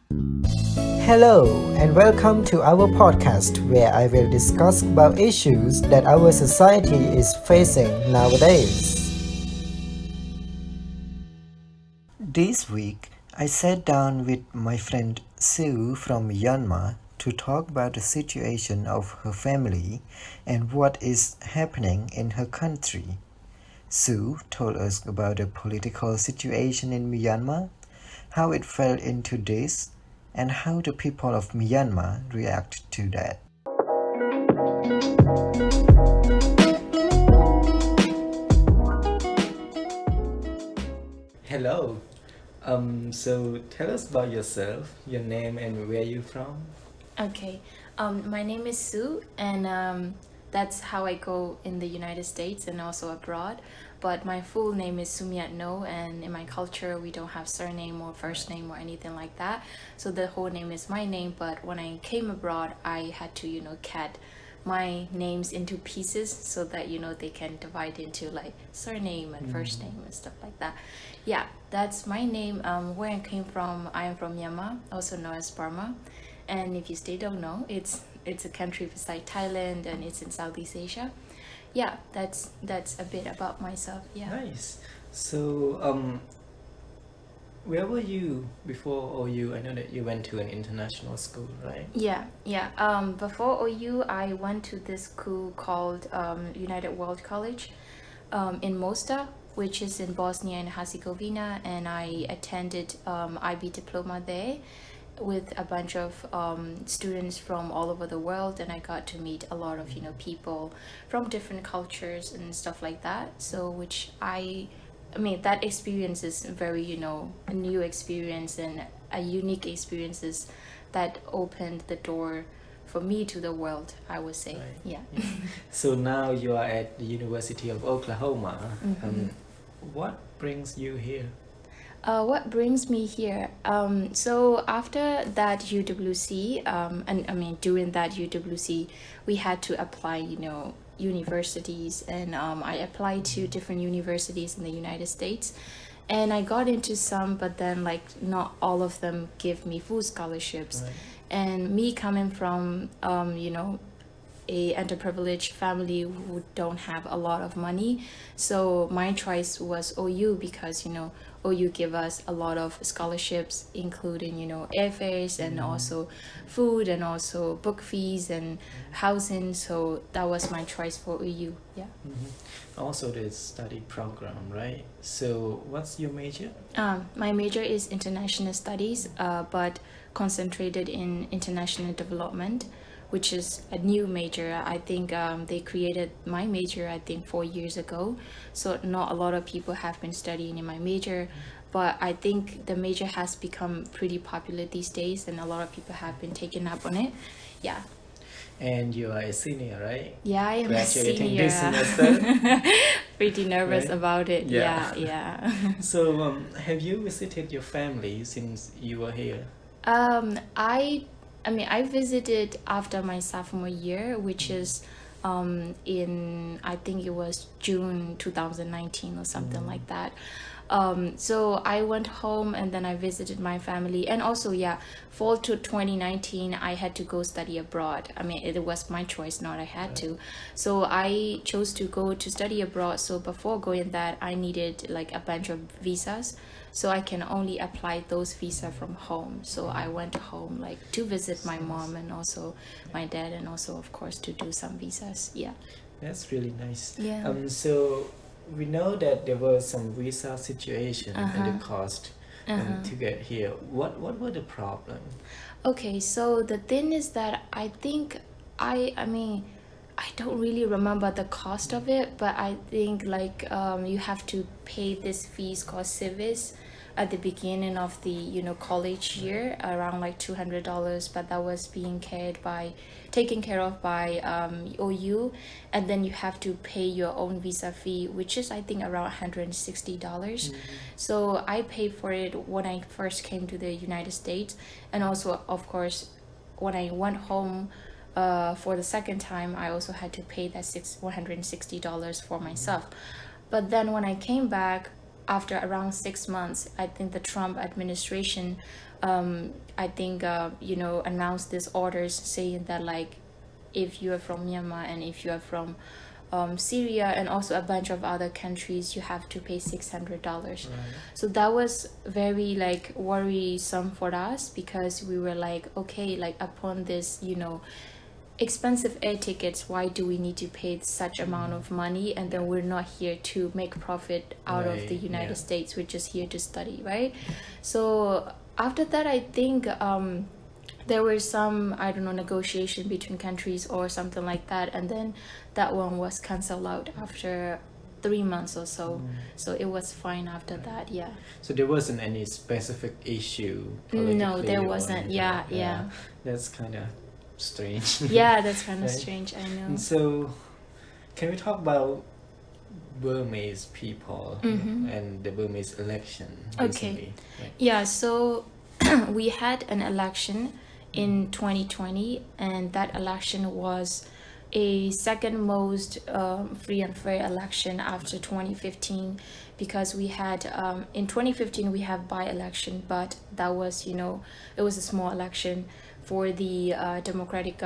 Hello and welcome to our podcast where I will discuss about issues that our society is facing nowadays. This week, I sat down with my friend Sue from Myanmar to talk about the situation of her family and what is happening in her country. Sue told us about the political situation in Myanmar, how it fell into this, and how the people of Myanmar react to that. Hello. So tell us about yourself, your name and where you from. Okay, my name is Sue, and that's how I go in the United States and also abroad. But my full name is Sumiat No, and in my culture, we don't have surname or first name or anything like that. So the whole name is my name. But when I came abroad, I had to, cut my names into pieces so that they can divide into like surname and first name and stuff like that. Yeah, that's my name. Where I came from, I am from Myanmar, also known as Burma. And if you still don't know, it's a country beside Thailand and it's in Southeast Asia. Yeah, that's a bit about myself. Yeah. Nice. So where were you before OU? I know that you went to an international school, right? Yeah. Before OU, I went to this school called United World College in Mostar, which is in Bosnia and Herzegovina, and I attended IB diploma there with a bunch of students from all over the world, and I got to meet a lot of people from different cultures and stuff like that. So which I mean that experience is very a new experience and a unique experiences that opened the door for me to the world, I would say. Right. Yeah. So now you are at the University of Oklahoma. What brings you here? What brings me here? So after that UWC, and I mean during that UWC, we had to apply, universities, and I applied to different universities in the United States, and I got into some, but then like not all of them give me full scholarships, Right. and me coming from a underprivileged family who don't have a lot of money, so my choice was OU because OU give us a lot of scholarships, including airfares and also food and also book fees and housing. So that was my choice for OU. Yeah. Also the study program, right? So what's your major? My major is international studies, but concentrated in international development, which is a new major. I think they created my major, I think 4 years ago. So not a lot of people have been studying in my major, but I think the major has become pretty popular these days and a lot of people have been taking up on it. Yeah. And you are a senior, right? Yeah, I am a Graduating senior. this semester. Pretty nervous Right? about it. Yeah. Yeah. So have you visited your family since you were here? I mean, I visited after my sophomore year, which is in, I think it was June 2019 or something like that. So I went home and then I visited my family, and also fall to 2019 I had to go study abroad. I mean, it was my choice, not I had to. So I chose to go to study abroad. So before going that, I needed like a bunch of visas, so I can only apply those visa from home. So I went home like to visit my mom and also my dad, and also of course to do some visas. Yeah. That's really nice. Yeah. So we know that there was some visa situation and the cost to get here. What were the problem? Okay, so the thing is that I think I mean I don't really remember the cost of it, but I think like you have to pay this fees called civis at the beginning of the college year, around like $200, but that was being taken care of by OU, and then you have to pay your own visa fee, which is I think around $160. So I paid for it when I first came to the United States, and also of course when I went home for the second time, I also had to pay that $160 for myself. But then when I came back, after around 6 months, I think the Trump administration, I think, announced these orders saying that, like, if you are from Myanmar and if you are from Syria and also a bunch of other countries, you have to pay $600. Right. So that was very like worrisome for us, because we were like, okay, like upon this, expensive air tickets, why do we need to pay such amount of money, and then we're not here to make profit out of the United States, we're just here to study, right? So after that, I think there were some, I don't know, negotiation between countries or something like that, and then that one was canceled out after 3 months or so. So it was fine after that. Yeah. So there wasn't any specific issue No, politically there or wasn't. anything? Yeah. That's kind of strange. Yeah, that's kind of Right. strange, I know. And so, can we talk about Burmese people and the Burmese election recently? Right. Yeah, so we had an election in 2020, and that election was a second most free and fair election after 2015, because we had in 2015 we have by-election, but that was, it was a small election for the democratic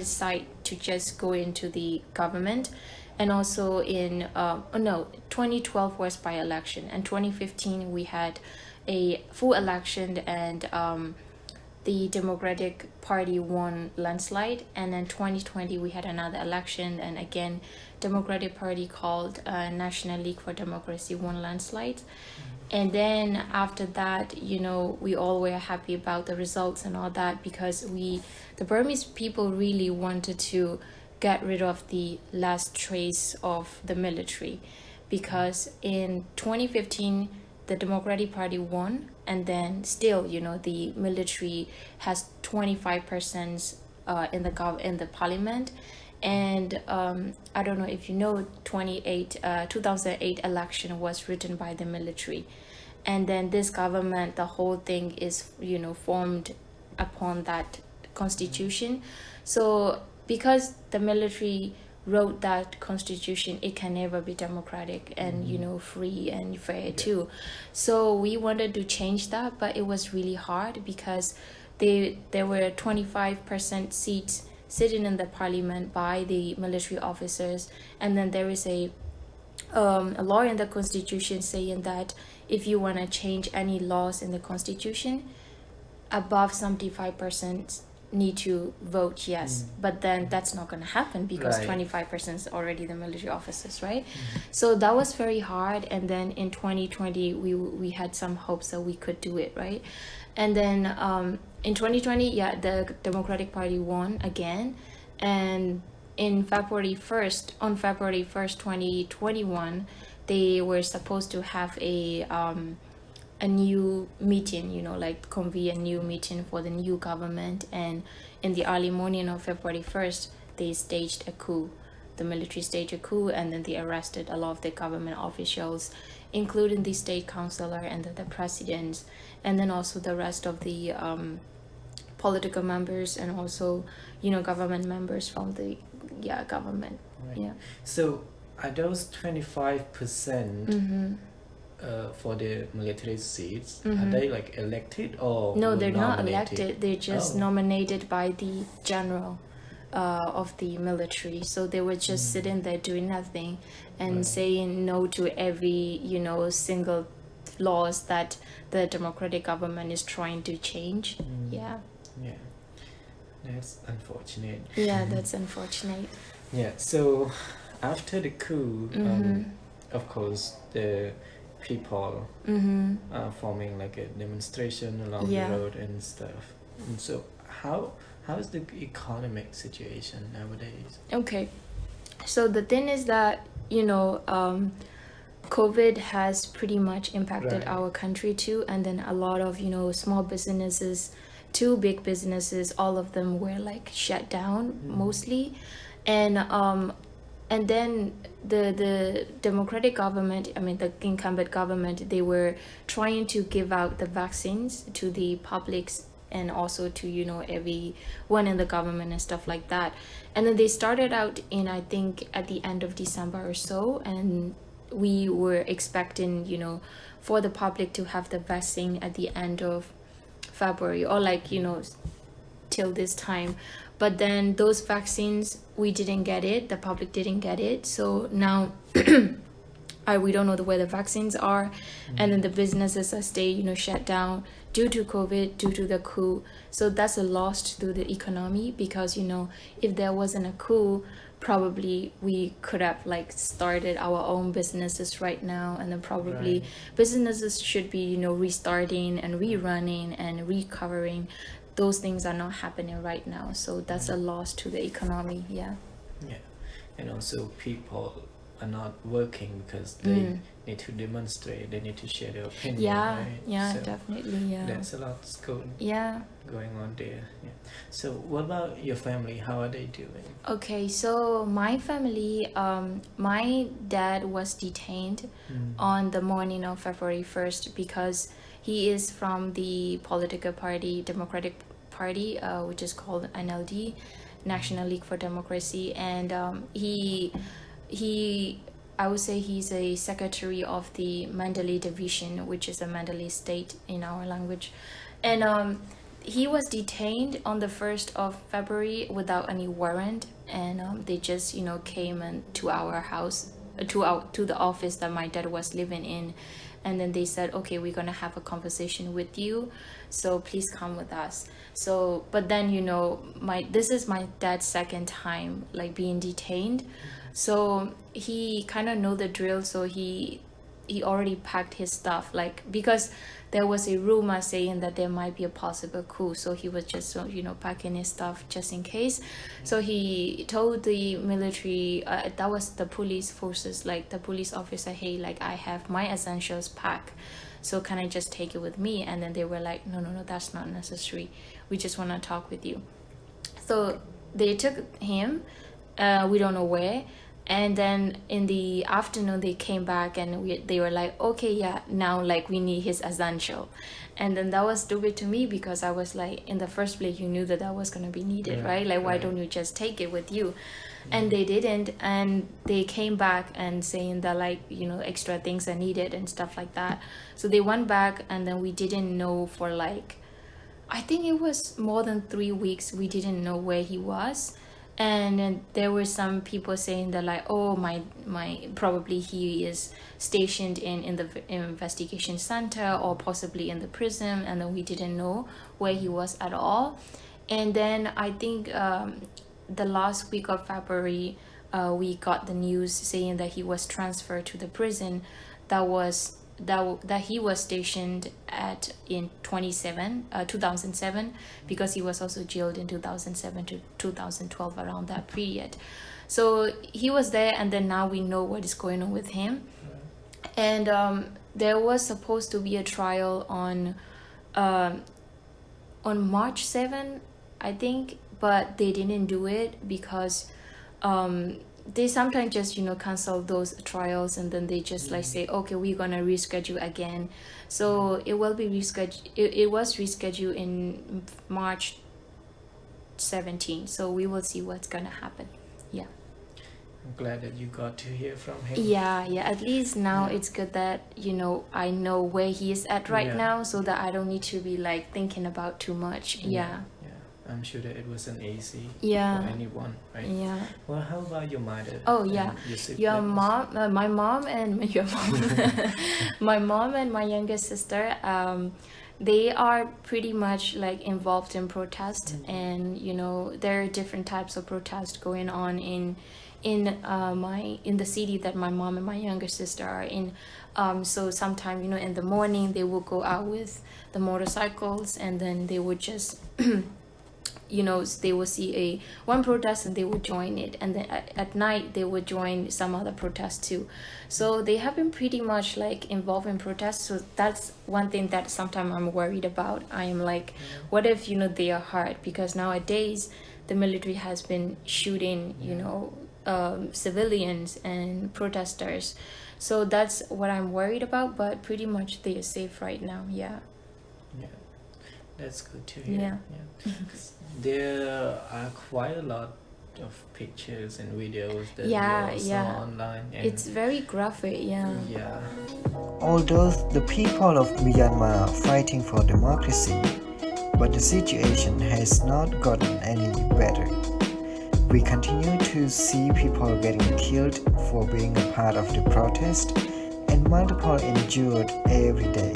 side to just go into the government. And also in 2012 was by-election, and 2015 we had a full election, and the Democratic Party won landslide. And then 2020 we had another election, and again Democratic Party called National League for Democracy won landslide. And then after that, we all were happy about the results and all that, because the Burmese people really wanted to get rid of the last trace of the military, because in 2015 the Democratic Party won, and then still, the military has 25% in the parliament. And I don't know if you know, 2008 election was written by the military, and then this government, the whole thing is formed upon that constitution. So because the military wrote that constitution, it can never be democratic and free and fair too. So we wanted to change that, but it was really hard, because there were 25% seats sitting in the parliament by the military officers, and then there is a law in the constitution saying that if you want to change any laws in the constitution, above 75% need to vote yes. But then that's not going to happen, because 25% is already the military officers, right? So that was very hard. And then in 2020 we had some hopes that we could do it, right? And then in 2020, the Democratic Party won again, and on February 1st 2021, they were supposed to have a new meeting, like convene a new meeting for the new government. And in the early morning of February 1st, they staged a coup. The military staged a coup, and then they arrested a lot of the government officials, including the state councillor and the president, and then also the rest of the political members, and also government members from the government. Right. Yeah. So are those 25% for the military seats, are they like elected or No, they're not nominated? elected. They're just nominated by the general of the military. So they were just sitting there doing nothing and saying no to every single laws that the democratic government is trying to change. Yeah, that's unfortunate. Yeah, that's unfortunate. Yeah, so after the coup, of course the people are forming like a demonstration along the road and stuff. And so how is the economic situation nowadays? Okay, so the thing is that COVID has pretty much impacted our country too, and then a lot of small businesses, two big businesses, all of them were like shut down mostly. And then the democratic government, the incumbent government, they were trying to give out the vaccines to the publics, and also to everyone in the government and stuff like that. And then they started out in, I think, at the end of December or so, and we were expecting, you know, for the public to have the vaccine at the end of February, or like, you know, till this time. But then those vaccines, we didn't get it, the public didn't get it. So now we don't know where the vaccines are, and then the businesses are stay, you know, shut down due to COVID, due to the coup. So that's a loss to the economy, because, you know, if there wasn't a coup, probably we could have like started our own businesses right now, and then probably businesses should be, you know, restarting and rerunning and recovering. Those things are not happening right now, so that's a loss to the economy. Yeah, and also people are not working because they need to demonstrate, they need to share their opinion, right? So definitely. that's a lot going on there. So what about your family? How are they doing? Okay, so my family, my dad was detained on the morning of February 1st because he is from the political party, Democratic Party, which is called NLD, National League for Democracy, and he I would say he's a secretary of the Mandalay division, which is a Mandalay state in our language, and he was detained on the 1st of February without any warrant, and they just, you know, came to our house, to the office that my dad was living in, and then they said, okay, we're gonna have a conversation with you, so please come with us. So, but then, you know, this is my dad's second time like being detained, so he kind of know the drill. So he already packed his stuff, like, because there was a rumor saying that there might be a possible coup, so he was just, you know, packing his stuff just in case. So he told the military, that was the police forces, like the police officer, hey, like, I have my essentials packed, so can I just take it with me? And then they were like, no, that's not necessary, we just want to talk with you. So they took him, we don't know where. And then in the afternoon they came back and they were like, okay, yeah, now like we need his essential. And then that was stupid to me, because I was like, in the first place you knew that was going to be needed, right? Like, why don't you just take it with you? And they didn't, and they came back and saying that, like, you know, extra things are needed and stuff like that. So they went back, and then we didn't know for like, I think it was more than 3 weeks, we didn't know where he was. And then there were some people saying that, like, oh, my probably he is stationed in the investigation center, or possibly in the prison, and then we didn't know where he was at all. And then I think the last week of February, we got the news saying that he was transferred to the prison that he was stationed at in 2007, because he was also jailed in 2007 to 2012, around that period. So he was there, and then now we know what is going on with him. And there was supposed to be a trial on March 7, I think, but they didn't do it because they sometimes just, you know, cancel those trials, and then they just like say, okay, we're gonna reschedule again. So it will be rescheduled. It was rescheduled in March 17. So we will see what's gonna happen. Yeah. I'm glad that you got to hear from him. Yeah. At least now it's good that, you know, I know where he is at right now, so that I don't need to be like thinking about too much. Yeah. I'm sure that it wasn't easy for anyone, right? Yeah. Well, how about your mother? Oh yeah, your mom, my mom and your mom, my mom and my younger sister. They are pretty much like involved in protest, and you know there are different types of protest going on in the city that my mom and my younger sister are in. So sometime, you know, in the morning they will go out with the motorcycles, and then they would just you know, they will see one protest and they will join it, and then at night they will join some other protest too. So they have been pretty much like involved in protests. So that's one thing that sometimes I'm worried about. I am like, what if, you know, they are hurt? Because nowadays the military has been shooting, you know, civilians and protesters. So that's what I'm worried about, but pretty much they are safe right now. Yeah, that's good to hear. There are quite a lot of pictures and videos that Yeah, you saw yeah. online. And It's very graphic, yeah. yeah, Although the people of Myanmar are fighting for democracy, but the situation has not gotten any better. We continue to see people getting killed for being a part of the protest and multiple injured every day.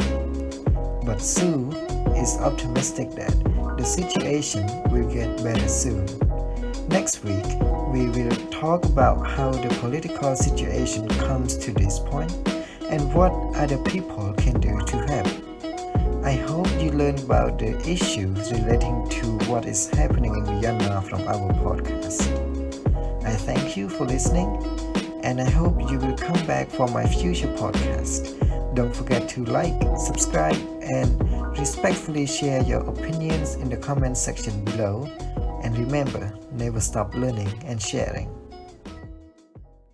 But Sue is optimistic that the situation will get better soon. Next week, we will talk about how the political situation comes to this point and what other people can do to help. I hope you learned about the issues relating to what is happening in Myanmar from our podcast. I thank you for listening, and I hope you will come back for my future podcast. Don't forget to like, subscribe, and respectfully share your opinions in the comment section below. And remember, never stop learning and sharing.